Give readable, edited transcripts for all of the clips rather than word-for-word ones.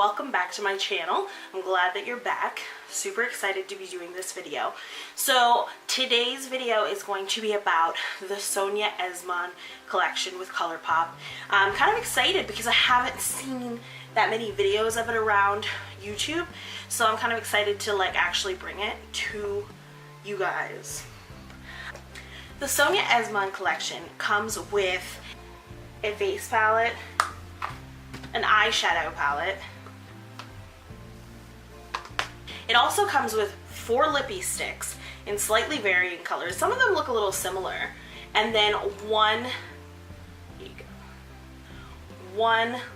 welcome back to my channel. I'm glad that you're back. Super excited to be doing this video. So today's video is going to be about the Sonya Esman collection with Colourpop. I'm kind of excited because I haven't seen that many videos of it around YouTube, so I'm kind of excited to actually bring it to you guys. The Sonya Esman collection comes with a base palette, an eyeshadow palette. It also comes with 4 lippy sticks in slightly varying colors. Some of them look a little similar. And then one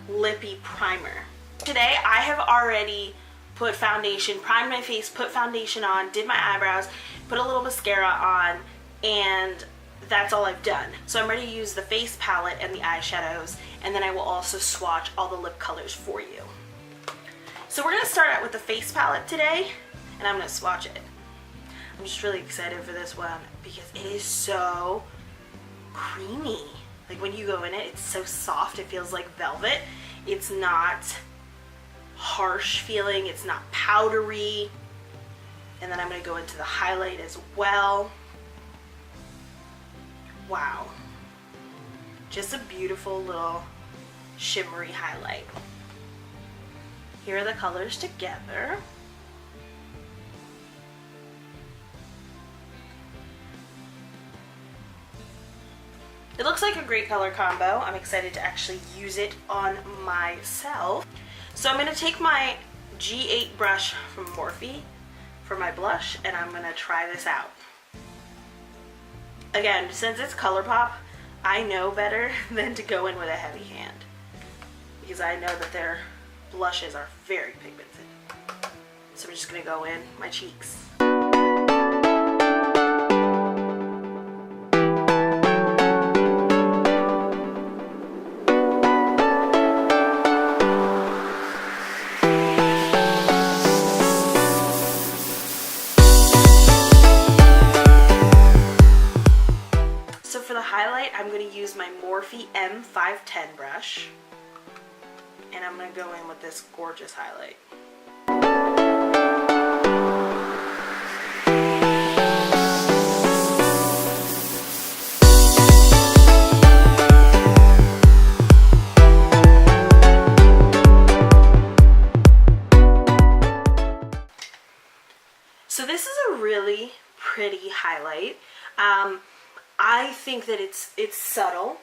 lippy primer. Today I have already put foundation, primed my face, put foundation on, did my eyebrows, put a little mascara on, and that's all I've done. So I'm ready to use the face palette and the eyeshadows, and then I will also swatch all the lip colors for you. So we're going to start out with the face palette today, and I'm going to swatch it. I'm just really excited for this one because it is so creamy. Like when you go in it, it's so soft, it feels like velvet. It's not harsh feeling, it's not powdery. And then I'm going to go into the highlight as well. Wow. Just a beautiful little shimmery highlight. Here are the colors together. It looks like a great color combo. I'm excited to actually use it on myself. So I'm going to take my G8 brush from Morphe for my blush, and I'm going to try this out. Again, since it's Colourpop, I know better than to go in with a heavy hand because I know that their blushes are very pigmented. So I'm just going to go in my cheeks. So for the highlight, I'm going to use my Morphe M510 brush. And I'm going to go in with this gorgeous highlight. So this is a really pretty highlight. I think that it's subtle,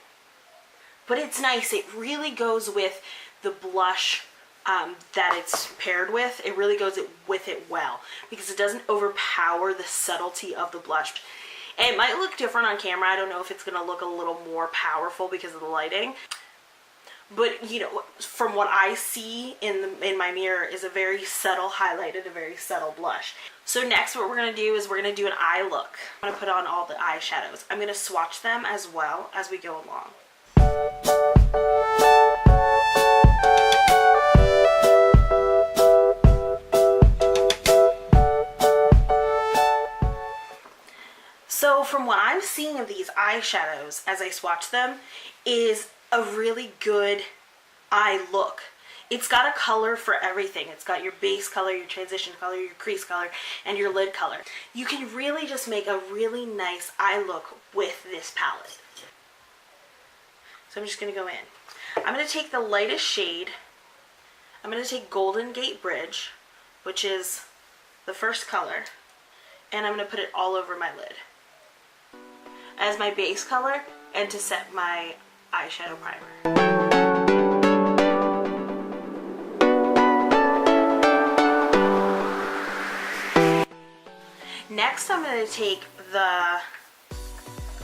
but it's nice. It really goes with the blush that it's paired with. It really goes with it well because it doesn't overpower the subtlety of the blush. And it might look different on camera. I don't know if it's going to look a little more powerful because of the lighting. But you know, from what I see in my mirror is a very subtle highlight and a very subtle blush. So next what we're going to do is we're going to do an eye look. I'm going to put on all the eyeshadows. I'm going to swatch them as well as we go along. So from what I'm seeing of these eyeshadows as I swatch them is a really good eye look. It's got a color for everything. It's got your base color, your transition color, your crease color, and your lid color. You can really just make a really nice eye look with this palette. So I'm just going to go in. I'm going to take the lightest shade. I'm going to take Golden Gate Bridge, which is the first color, and I'm going to put it all over my lid as my base color and to set my eyeshadow primer. Next I'm going to take the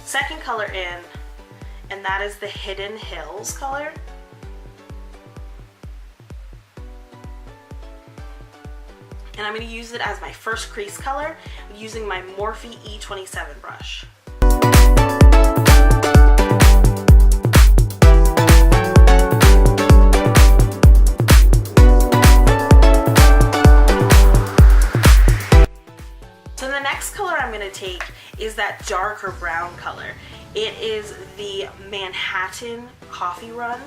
second color in, and that is the Hidden Hills color. And I'm going to use it as my first crease color using my Morphe E27 brush. So the next color I'm going to take is that darker brown color. It is the Manhattan Coffee Run.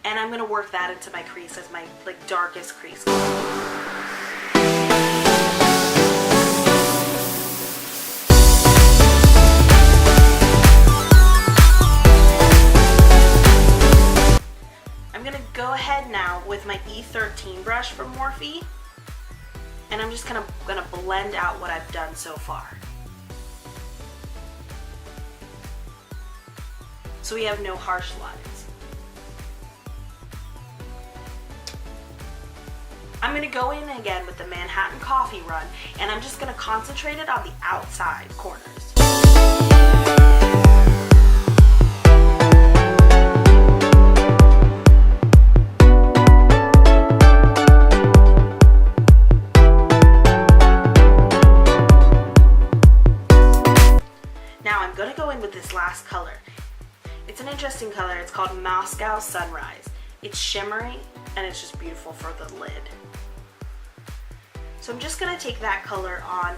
and I'm going to work that into my crease as my like darkest crease. I'm going to go ahead now with my E13 brush from Morphe, and I'm just gonna blend out what I've done so far. So we have no harsh lines. I'm gonna go in again with the Manhattan Coffee Run, and I'm just gonna concentrate it on the outside corners. With this last color. It's an interesting color. It's called Moscow Sunrise. It's shimmery and it's just beautiful for the lid. So I'm just going to take that color on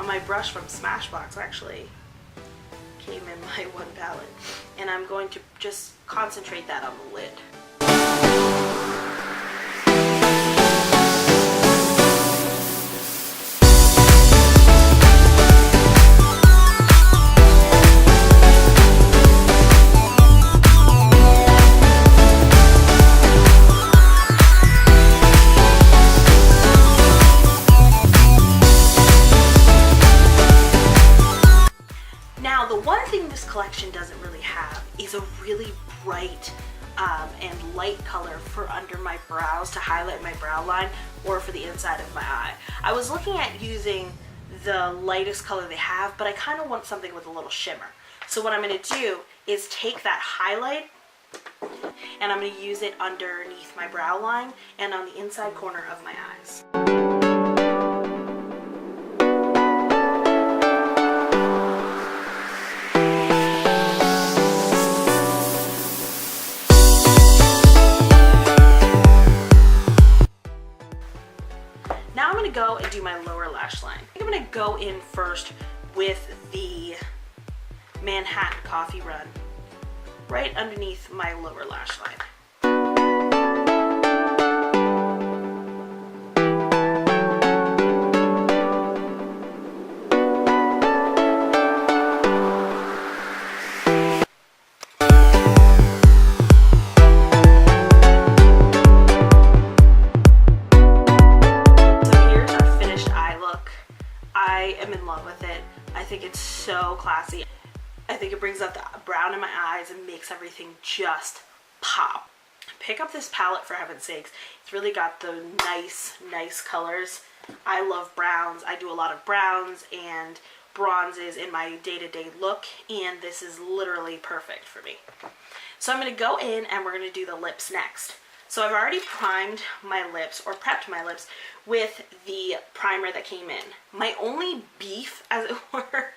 my brush from Smashbox, actually came in my one palette, and I'm going to just concentrate that on the lid. Collection doesn't really have is a really bright and light color for under my brows to highlight my brow line or for the inside of my eye. I was looking at using the lightest color they have, but I kind of want something with a little shimmer. So what I'm going to do is take that highlight and I'm going to use it underneath my brow line and on the inside corner of my eyes. Go and do my lower lash line. I think I'm going to go in first with the Manhattan Coffee Run right underneath my lower lash line. Classy. I think it brings out the brown in my eyes and makes everything just pop. Pick up this palette for heaven's sakes. It's really got the nice colors. I love browns. I do a lot of browns and bronzes in my day-to-day look, and this is literally perfect for me. So I'm going to go in and we're going to do the lips next. So I've already primed my lips, or prepped my lips, with the primer that came in. My only beef, as it were,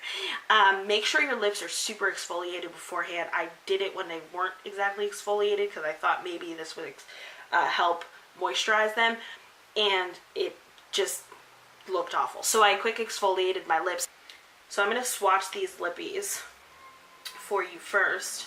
make sure your lips are super exfoliated beforehand. I did it when they weren't exactly exfoliated because I thought maybe this would help moisturize them, and it just looked awful. So I quick exfoliated my lips. So I'm going to swatch these lippies for you first.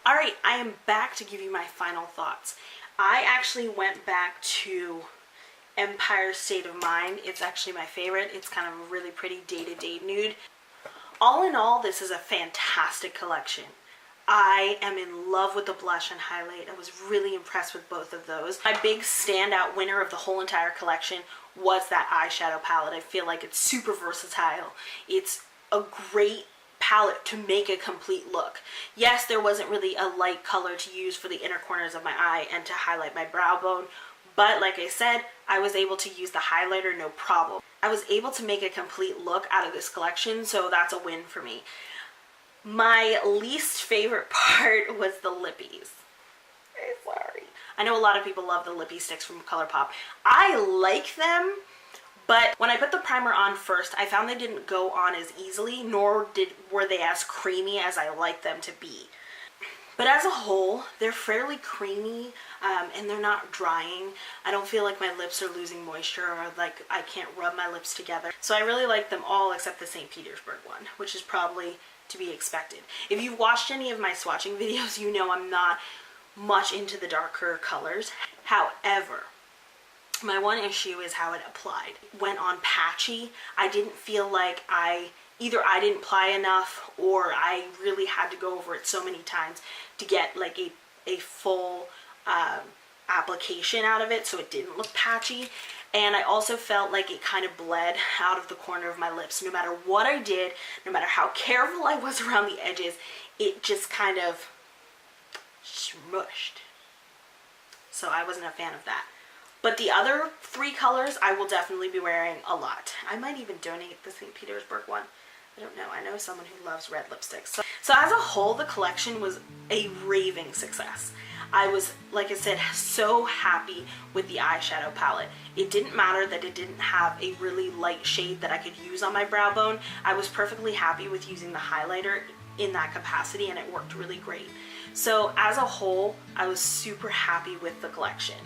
Alright, I am back to give you my final thoughts. I actually went back to Empire State of Mind. It's actually my favorite. It's kind of a really pretty day-to-day nude. All in all, this is a fantastic collection. I am in love with the blush and highlight. I was really impressed with both of those. My big standout winner of the whole entire collection was that eyeshadow palette. I feel like it's super versatile. It's a great palette to make a complete look. Yes, there wasn't really a light color to use for the inner corners of my eye and to highlight my brow bone, but like I said, I was able to use the highlighter no problem. I was able to make a complete look out of this collection, so that's a win for me. My least favorite part was the lippies. I'm sorry. I know a lot of people love the lippy sticks from Colourpop. I like them, but when I put the primer on first, I found they didn't go on as easily, nor were they as creamy as I like them to be. But as a whole, they're fairly creamy, and they're not drying. I don't feel like my lips are losing moisture or like I can't rub my lips together. So I really like them all except the St. Petersburg one, which is probably to be expected. If you've watched any of my swatching videos, you know I'm not much into the darker colors. However, my one issue is how it applied. It went on patchy. I didn't feel like either I didn't apply enough or I really had to go over it so many times to get like a full application out of it so it didn't look patchy. And I also felt like it kind of bled out of the corner of my lips. No matter what I did, no matter how careful I was around the edges, it just kind of smushed. So I wasn't a fan of that. But the other three colors I will definitely be wearing a lot. I might even donate the St. Petersburg one. I don't know. I know someone who loves red lipsticks. So as a whole, the collection was a raving success. I was, like I said, so happy with the eyeshadow palette. It didn't matter that it didn't have a really light shade that I could use on my brow bone. I was perfectly happy with using the highlighter in that capacity, and it worked really great. So as a whole, I was super happy with the collection.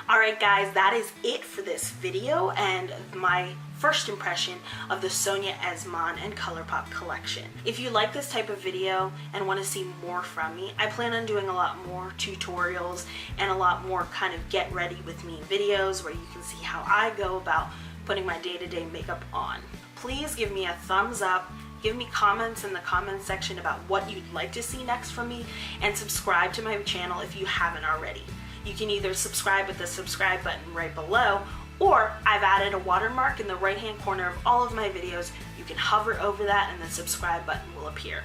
Alright guys, that is it for this video and my first impression of the Sonya Esman and Colourpop collection. If you like this type of video and want to see more from me, I plan on doing a lot more tutorials and a lot more kind of get ready with me videos where you can see how I go about putting my day-to-day makeup on. Please give me a thumbs up, give me comments in the comments section about what you'd like to see next from me, and subscribe to my channel if you haven't already. You can either subscribe with the subscribe button right below, or I've added a watermark in the right hand corner of all of my videos. You can hover over that and the subscribe button will appear.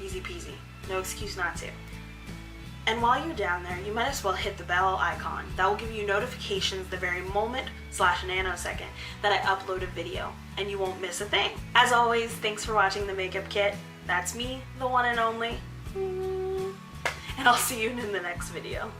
Easy peasy, no excuse not to. And while you're down there, you might as well hit the bell icon. That will give you notifications the very moment/nanosecond that I upload a video, and you won't miss a thing. As always, thanks for watching the makeup kit. That's me, the one and only. And I'll see you in the next video.